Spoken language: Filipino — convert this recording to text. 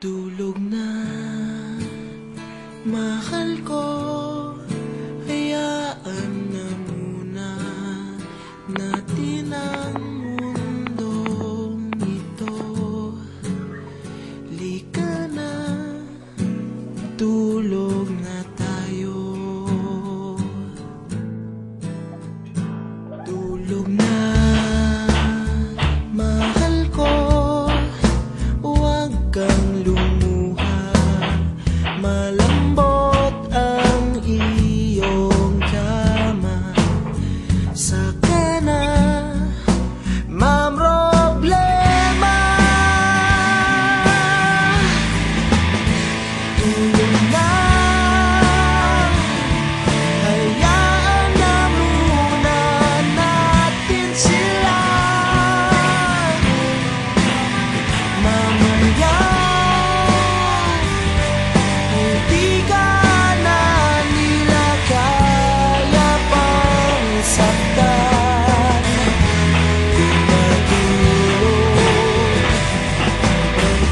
Tulog na, mahal ko. Hayaan na muna natin ang mundong ito. Lika na, tulog na tayo. Tulog na, mahal ko. Huwag kang lumuha, malambot ang iyong kama. Saka na mamroblema. Tulog na, hayaan na muna natin sila. Mamaya hindi ka na nila kaya pang saktan. Tumatulog ang